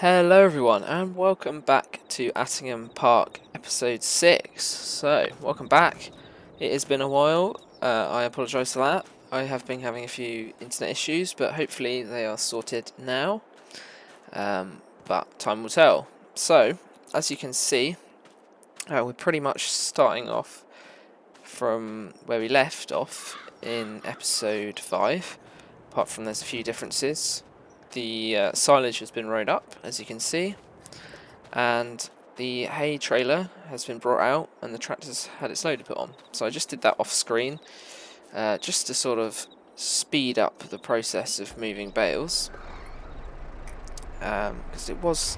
Hello everyone and welcome back to Attingham Park episode 6. So, welcome back. It has been a while, I apologise for that. I have been having a few internet issues, but hopefully they are sorted now. But time will tell. So, as you can see, we're pretty much starting off from where we left off in episode 5, apart from there's a few differences. The silage has been rowed up, as you can see, and the hay trailer has been brought out and the tractor's had its loader put on. So I just did that off screen, just to sort of speed up the process of moving bales, because it was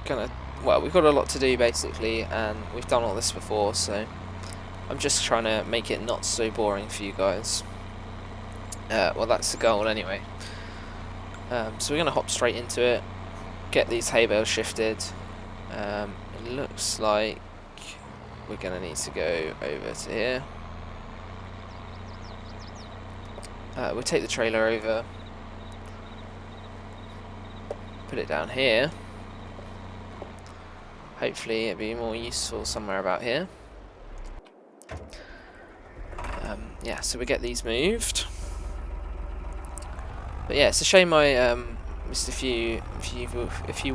gonna, well, we've got a lot to do basically, and we've done all this before, so I'm just trying to make it not so boring for you guys. Well, that's the goal anyway. So we're going to hop straight into it, get these hay bales shifted. It looks like we're going to need to go over to here. We'll take the trailer over, put it down here. Hopefully it'll be more useful somewhere about here. Yeah, so we get these moved. But yeah, it's a shame I missed a few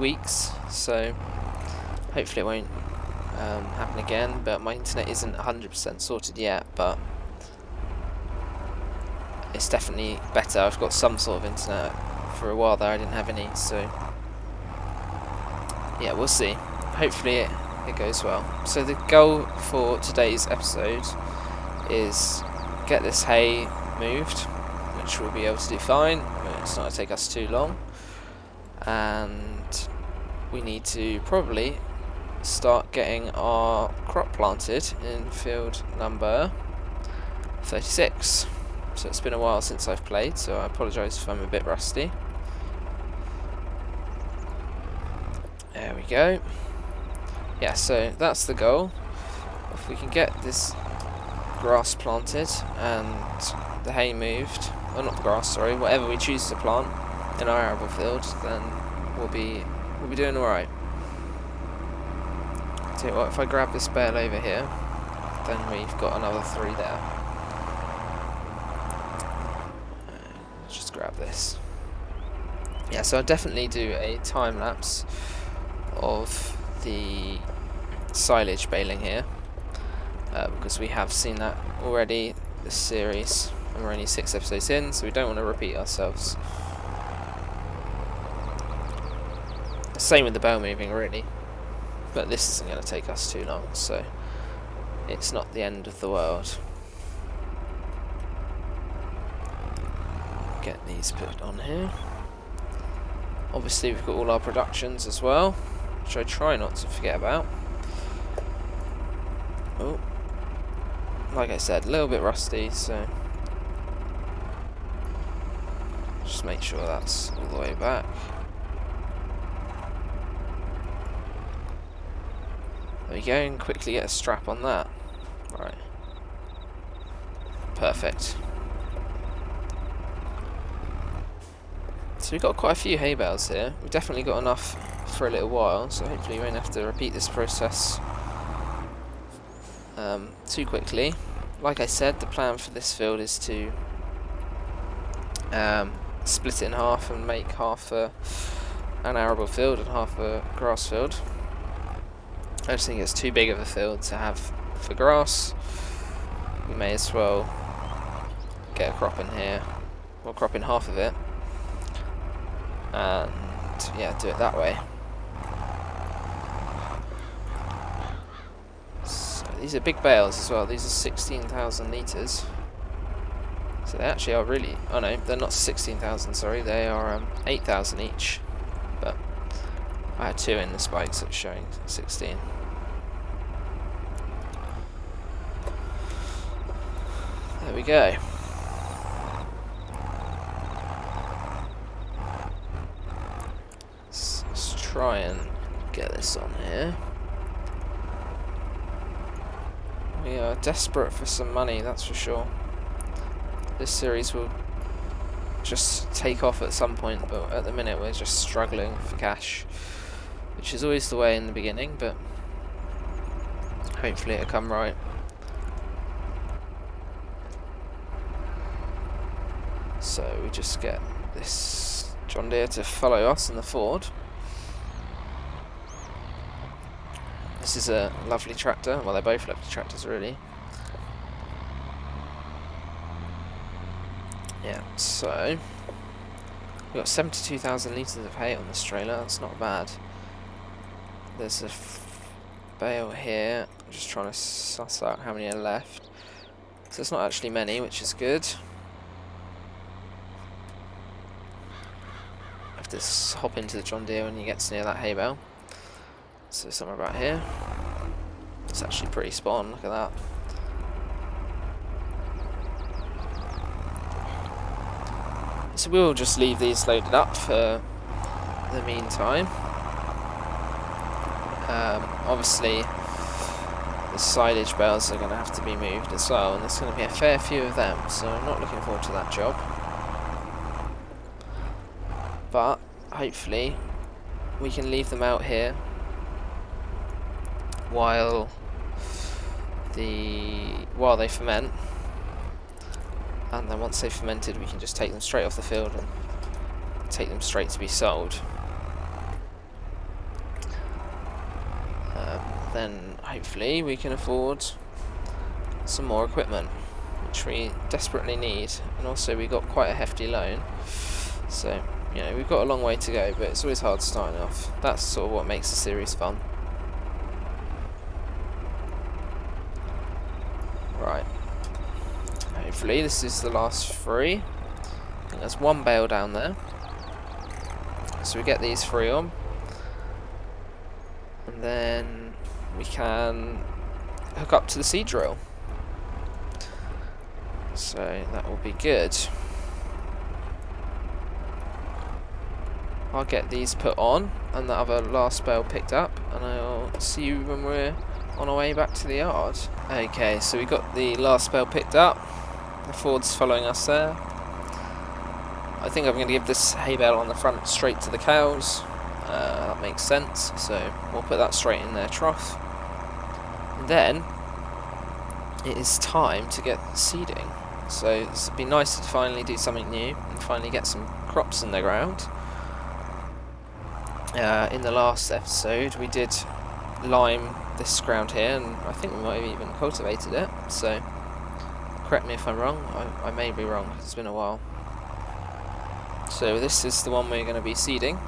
weeks, so hopefully it won't happen again. But my internet isn't 100% sorted yet, but it's definitely better. I've got some sort of internet. For a while there I didn't have any, so yeah, we'll see. Hopefully it goes well. So the goal for today's episode is get this hay moved, which we'll be able to do fine. It's not going to take us too long, and we need to probably start getting our crop planted in field number 36. So it's been a while since I've played, so I apologise if I'm a bit rusty. There we go. Yeah, so that's the goal. If we can get this grass planted and the hay moved, or not the grass, sorry, whatever we choose to plant in our arable field, then we'll be doing alright. Tell you what, if I grab this bale over here, then we've got another 3 there. Let's just grab this. Yeah, so I'll definitely do a time lapse of the silage baling here, because we have seen that already this series, and we're only 6 episodes in, so we don't want to repeat ourselves. Same with the bale moving, really, but this isn't going to take us too long, so it's not the end of the world. Get these put on here. Obviously we've got all our productions as well, which I try not to forget about. Oh, like I said, a little bit rusty, so just make sure that's all the way back. There we go, and quickly get a strap on that. Right. Perfect. So we've got quite a few hay bales here. We've definitely got enough for a little while, so hopefully we won't have to repeat this process too quickly. Like I said, the plan for this field is to split it in half and make half an arable field and half a grass field. I just think it's too big of a field to have for grass. We may as well get a crop in here, or crop in half of it, and yeah, do it that way. So these are big bales as well. These are 16,000 litres. So they actually are really, oh no, they're not 16,000, sorry, they are 8,000 each. But I had 2 in the spike, so it's showing 16. There we go. Let's try and get this on here. We are desperate for some money, that's for sure. This series will just take off at some point, but at the minute we're just struggling for cash. which is always the way in the beginning, but hopefully it'll come right. So we just get this John Deere to follow us in the Ford. This is a lovely tractor. Well, they're both lovely tractors, really. Yeah, so we've got 72,000 litres of hay on this trailer. That's not bad. There's a bale here. I'm just trying to suss out how many are left. So it's not actually many, which is good. I have to hop into the John Deere when he gets near that hay bale. So somewhere about here. It's actually pretty spot on, look at that. So we'll just leave these loaded up for the meantime. Obviously the silage bales are going to have to be moved as well, and there's going to be a fair few of them, so I'm not looking forward to that job. But hopefully we can leave them out here while they ferment, and then once they've fermented we can just take them straight off the field and take them straight to be sold. Then hopefully we can afford some more equipment, which we desperately need, and also we got quite a hefty loan, so you know we've got a long way to go, but it's always hard starting off. That's sort of what makes the series fun. Right, hopefully this is the last 3. I think there's 1 bale down there, so we get these 3 on, and then we can hook up to the seed drill. So that will be good. I'll get these put on and the other last bale picked up, and I'll see you when we're on our way back to the yard. Okay, so we got the last bale picked up. The Ford's following us there. I think I'm going to give this hay bale on the front straight to the cows. That makes sense, so we'll put that straight in their trough. And then it is time to get seeding. So it'd be nice to finally do something new and finally get some crops in the ground. In the last episode we did lime this ground here, and I think we might have even cultivated it, so correct me if I'm wrong. I may be wrong, it's been a while. So this is the one we're going to be seeding.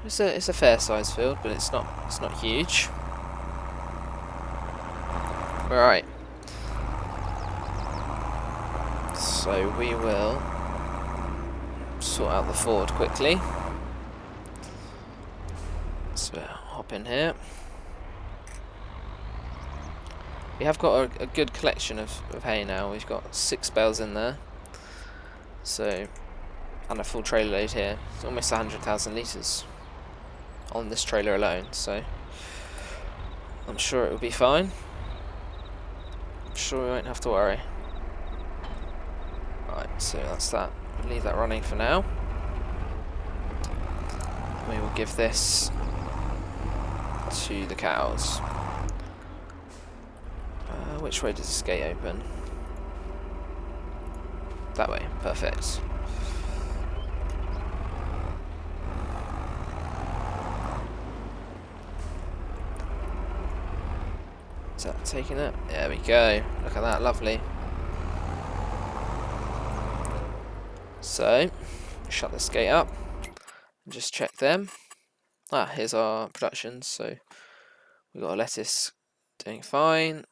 It's a fair sized field, but it's not huge. Right. So we will sort out the Ford quickly. So hop in here. We have got a good collection of hay now. We've got 6 bales in there. So, and a full trailer load here. It's almost 100,000 litres on this trailer alone, so I'm sure it will be fine. I'm sure we won't have to worry. Right, so that's that. We'll leave that running for now. We will give this to the cows. Which way does this gate open? That way, perfect. Is that taking it? There we go. Look at that, lovely. So, shut this gate up and just check them. Here's our production. So, we've got a lettuce doing fine.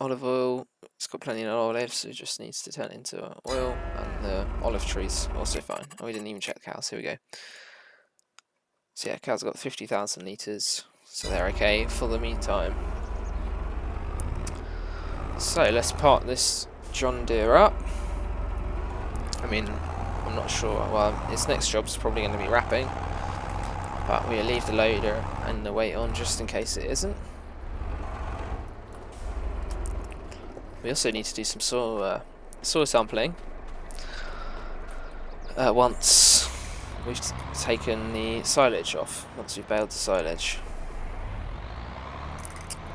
Olive oil, it's got plenty of olives, so it just needs to turn into oil, and the olive tree's also fine. Oh, we didn't even check the cows, here we go. So yeah, cows got 50,000 litres, so they're okay for the meantime. So let's park this John Deere up. I mean, I'm not sure, well, its next job's probably going to be wrapping, but we'll leave the loader and the weight on just in case it isn't. We also need to do some soil sampling once we've taken the silage off once we've baled the silage.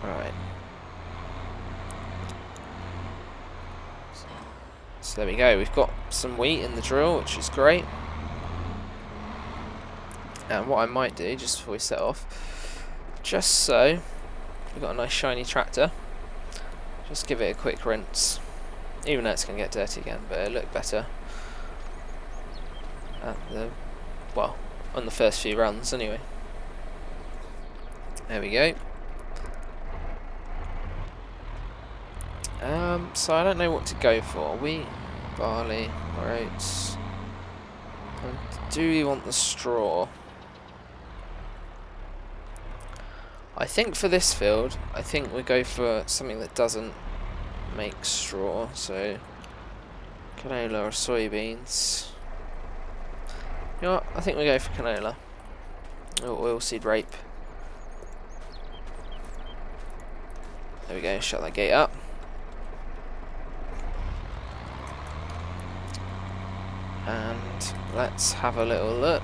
Right. So there we go, we've got some wheat in the drill, which is great. And what I might do, just before we set off, just so we've got a nice shiny tractor, just give it a quick rinse. Even though it's going to get dirty again, but it'll look better at the, well, on the first few runs anyway. There we go. So I don't know what to go for. Wheat, barley, or oats. And do we want the straw? I think for this field, I think we go for something that doesn't make straw. So canola or soybeans. You know what? I think we go for canola or oilseed rape. There we go. Shut that gate up. And let's have a little look.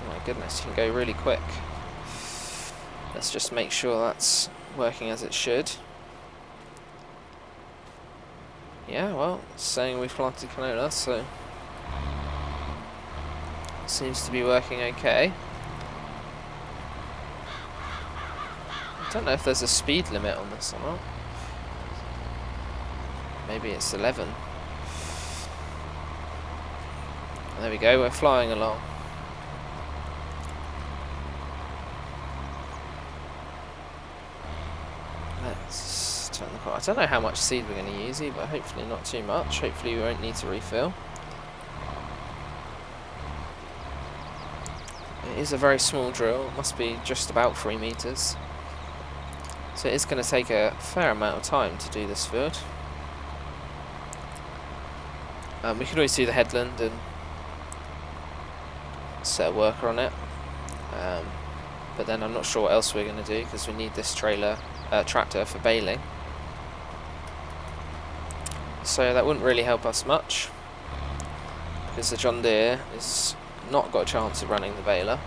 Oh my goodness, you can go really quick. Let's just make sure that's working as it should. Yeah, well, it's saying we've planted canola, so it seems to be working okay. I don't know if there's a speed limit on this or not. Maybe it's 11. There we go, we're flying along. Let's turn the car. I don't know how much seed we're going to use either, but hopefully not too much. Hopefully we won't need to refill. It is a very small drill, it must be just about 3 meters. So it's going to take a fair amount of time to do this field. We could always do the headland and set a worker on it. But then I'm not sure what else we're going to do because we need this tractor for baling. So that wouldn't really help us much because the John Deere has not got a chance of running the baler.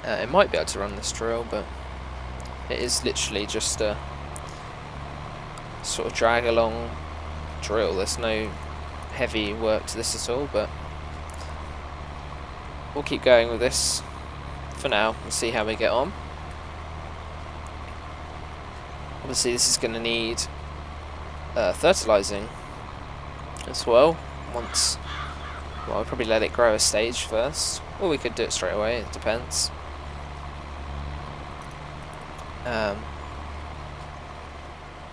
It might be able to run this drill, but it is literally just a sort of drag along drill. There's no heavy work to this at all, but we'll keep going with this for now and see how we get on. Obviously this is going to need fertilising as well. Once, well, I'll probably let it grow a stage first, or we could do it straight away, it depends.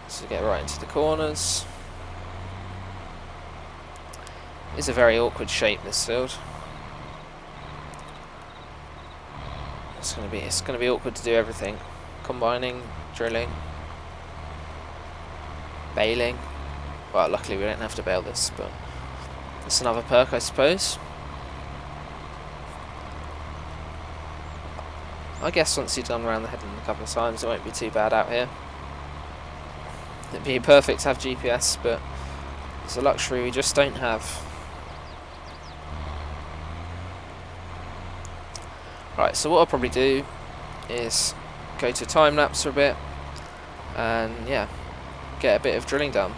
So get right into the corners. It's a very awkward shape, this field. It's gonna be awkward to do everything. Combining, drilling, baling. Well, luckily we don't have to bale this, but it's another perk, I suppose. I guess once you've done around the headland a couple of times, it won't be too bad out here. It'd be perfect to have GPS, but it's a luxury we just don't have. Right, so what I'll probably do is go to time lapse for a bit, and yeah, get a bit of drilling done.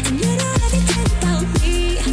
And you know everything about me.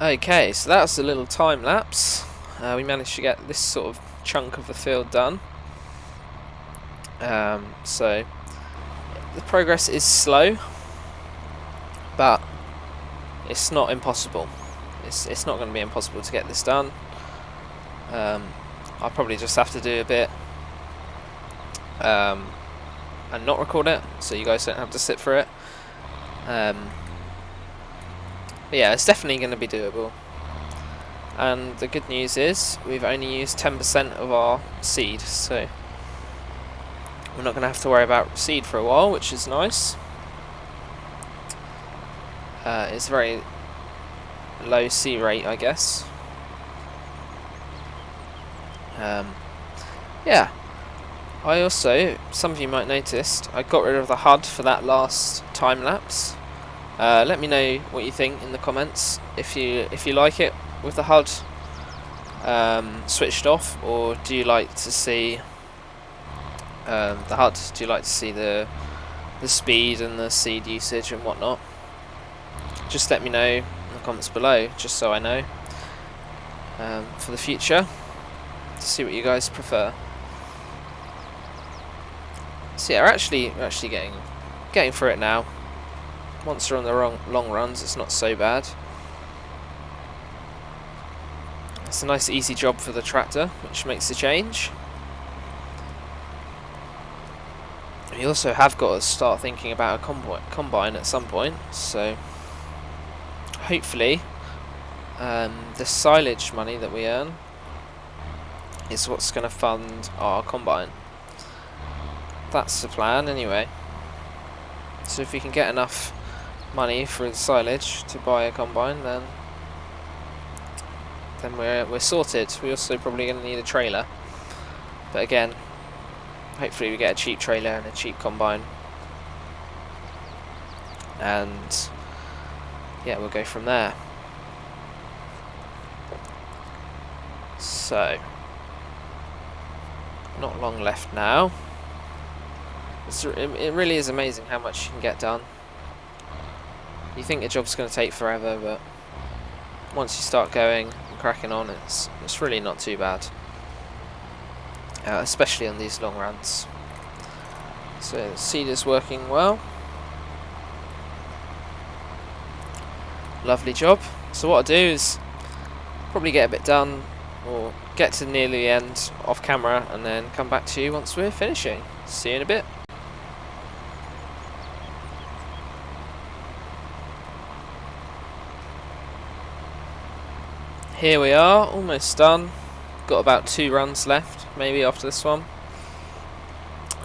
Okay, so that was a little time lapse. We managed to get this sort of chunk of the field done. So the progress is slow, but it's not impossible. It's not going to be impossible to get this done. I'll probably just have to do a bit and not record it, so you guys don't have to sit for it. But yeah, it's definitely going to be doable. And the good news is we've only used 10% of our seed, so we're not going to have to worry about seed for a while, which is nice. It's a very low seed rate, I guess. Yeah. I also, some of you might noticed, I got rid of the HUD for that last time lapse. Let me know what you think in the comments. If you like it with the HUD switched off, or do you like to see the HUD? Do you like to see the speed and the seed usage and whatnot? Just let me know in the comments below, just so I know for the future, to see what you guys prefer. So yeah, we're actually getting through it now. Once you're on the long runs, it's not so bad. It's a nice easy job for the tractor, which makes a change. We also have got to start thinking about a combine at some point, so hopefully the silage money that we earn is what's going to fund our combine. That's the plan anyway. So if we can get enough money for the silage to buy a combine, then we're sorted. We're also probably going to need a trailer, but again, hopefully we get a cheap trailer and a cheap combine, and yeah, we'll go from there. So not long left now. It really is amazing how much you can get done. You think a job's going to take forever, but once you start going and cracking on, it's really not too bad. Especially on these long runs. So the seed is working well. Lovely job. So what I'll do is probably get a bit done, or get to nearly the end off camera, and then come back to you once we're finishing. See you in a bit. Here we are, almost done. Got about 2 runs left, maybe, after this one.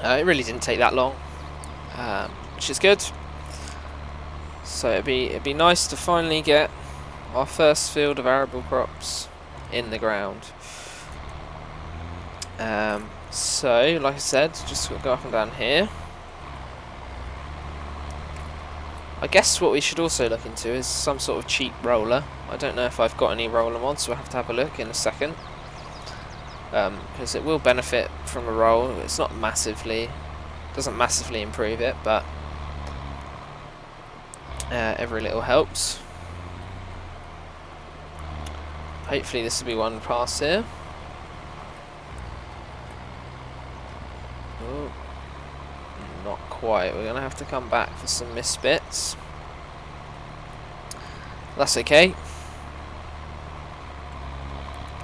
It really didn't take that long, which is good. So it'd be nice to finally get our first field of arable crops in the ground. So, like I said, just go up and down here. I guess what we should also look into is some sort of cheap roller. I don't know if I've got any roller mods, so we'll have to have a look in a second. Because it will benefit from a roll. It's not massively, doesn't massively improve it, but every little helps. Hopefully this will be one pass here. Oh, not quite. We're going to have to come back for some missed bits. That's okay.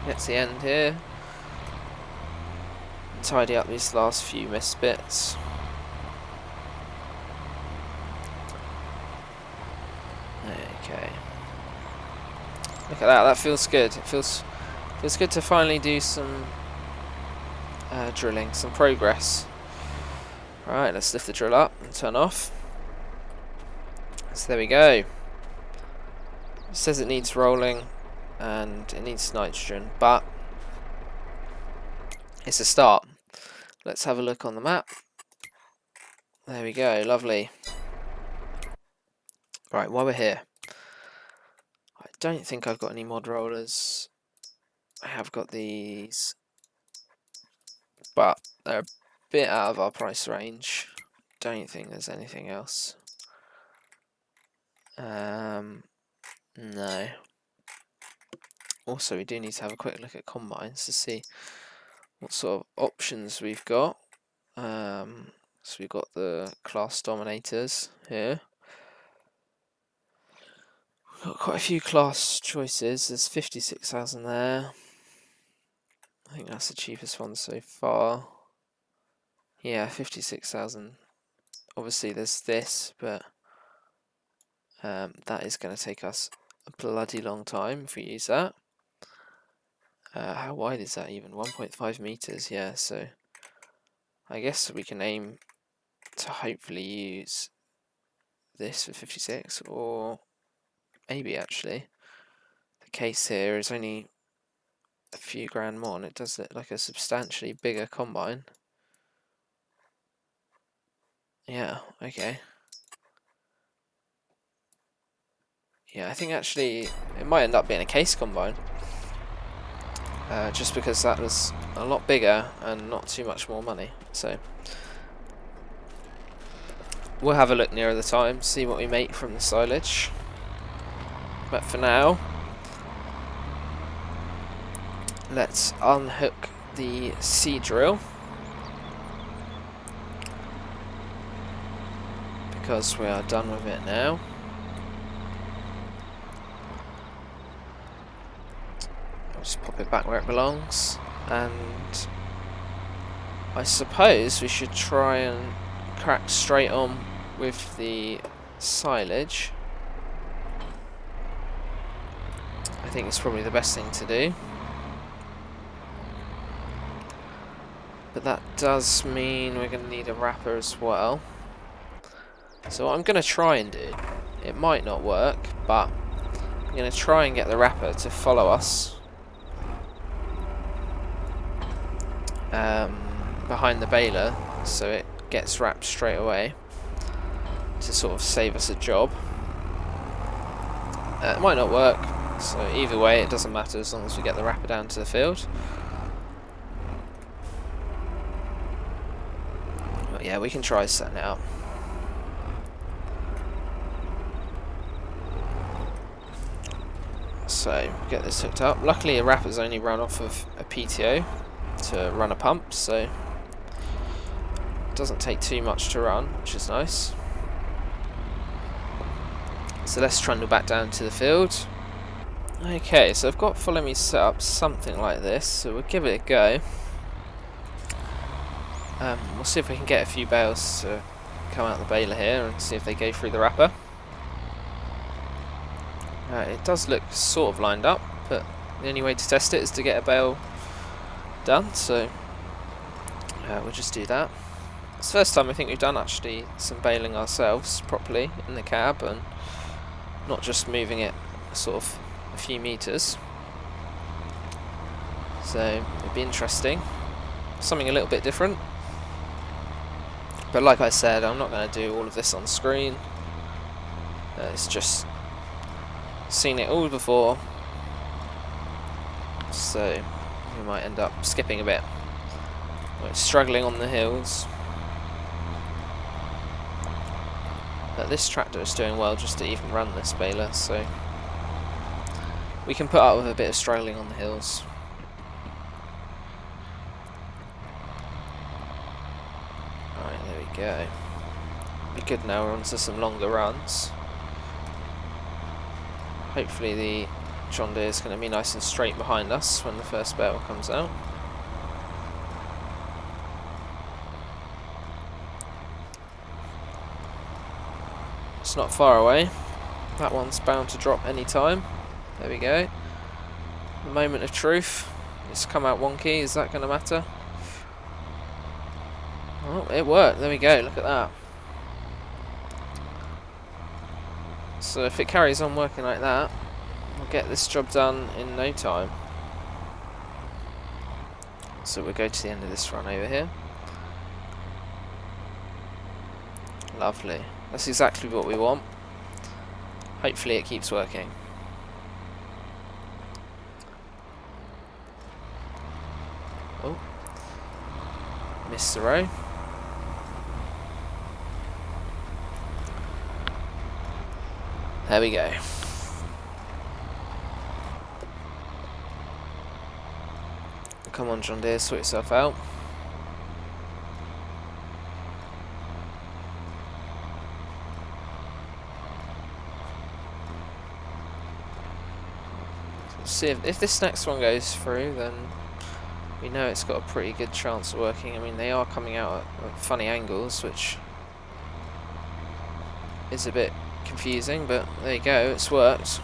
Get to the end here. Tidy up these last few missed bits. Okay. Look at that. That feels good. It feels good to finally do some drilling, some progress. Right, let's lift the drill up and turn off. So there we go. It says it needs rolling and it needs nitrogen, but it's a start. Let's have a look on the map. There we go, lovely. Right, while we're here, I don't think I've got any mod rollers. I have got these, but they're a bit out of our price range. Don't think there's anything else. No. Also, we do need to have a quick look at combines to see what sort of options we've got. So we've got the class dominators here. We've got quite a few class choices. There's 56,000 there. I think that's the cheapest one so far. Yeah, 56,000. Obviously there's this, but that is going to take us a bloody long time if we use that. How wide is that even? 1.5 meters, yeah, so I guess we can aim to hopefully use this for 56, or maybe actually the case here is only a few grand more and it does look like a substantially bigger combine. Yeah, okay. Yeah, I think actually it might end up being a case combine. Just because that was a lot bigger and not too much more money. So we'll have a look nearer the time, see what we make from the silage. But for now, let's unhook the seed drill, because we are done with it now. I'll just pop it back where it belongs, and I suppose we should try and crack straight on with the silage. I think it's probably the best thing to do. But that does mean we're going to need a wrapper as well. So what I'm going to try and do, it might not work, but I'm going to try and get the wrapper to follow us behind the baler, so it gets wrapped straight away to sort of save us a job. It might not work, so either way it doesn't matter as long as we get the wrapper down to the field. But yeah, we can try setting it up. So get this hooked up. Luckily a wrapper's only run off of a PTO to run a pump, so it doesn't take too much to run, which is nice. So let's trundle back down to the field. Okay, so I've got follow me set up something like this, so we'll give it a go. We'll see if we can get a few bales to come out the baler here and see if they go through the wrapper. It does look sort of lined up, but the only way to test it is to get a bale done, so we'll just do that. It's the first time I think we've done actually some baling ourselves properly in the cab and not just moving it sort of a few meters. So it'd be interesting, something a little bit different. But like I said, I'm not going to do all of this on screen. It's just seen it all before, so we might end up skipping a bit. We're struggling on the hills, but this tractor is doing well just to even run this baler, so we can put up with a bit of struggling on the hills. Right, there we go. Be good now, we're on to some longer runs. Hopefully the John Deere is going to be nice and straight behind us when the first bale comes out. It's not far away. That one's bound to drop any time. There we go. The moment of truth. It's come out wonky. Is that going to matter? Oh, it worked. There we go. Look at that. So if it carries on working like that, we'll get this job done in no time. So we'll go to the end of this run over here. Lovely. That's exactly what we want. Hopefully it keeps working. Oh. Missed the row. There we go. come on, John Deere, sort yourself out. See if this next one goes through, then we know it's got a pretty good chance of working. I mean, they are coming out at funny angles, which is a bit confusing, but there you go, it's worked.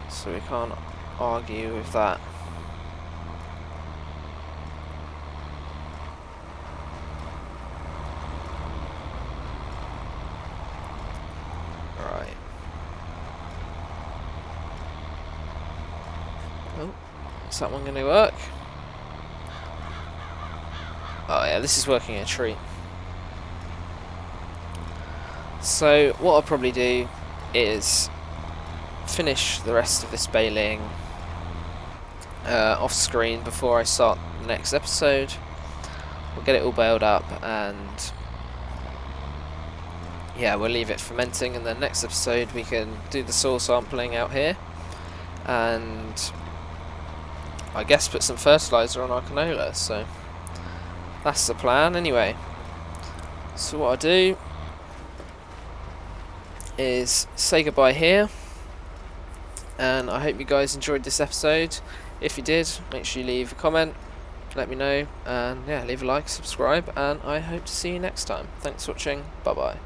So we can't argue with that. Right. Oh, is that one going to work? Oh yeah, this is working a treat. So what I'll probably do is finish the rest of this baling off screen before I start the next episode. We'll get it all baled up, and yeah, we'll leave it fermenting, and then next episode we can do the soil sampling out here, and I guess put some fertiliser on our canola. So that's the plan anyway. So what I do is say goodbye here, and I hope you guys enjoyed this episode. If you did, make sure you leave a comment, let me know, and yeah, leave a like, subscribe, and I hope to see you next time. Thanks for watching, bye bye.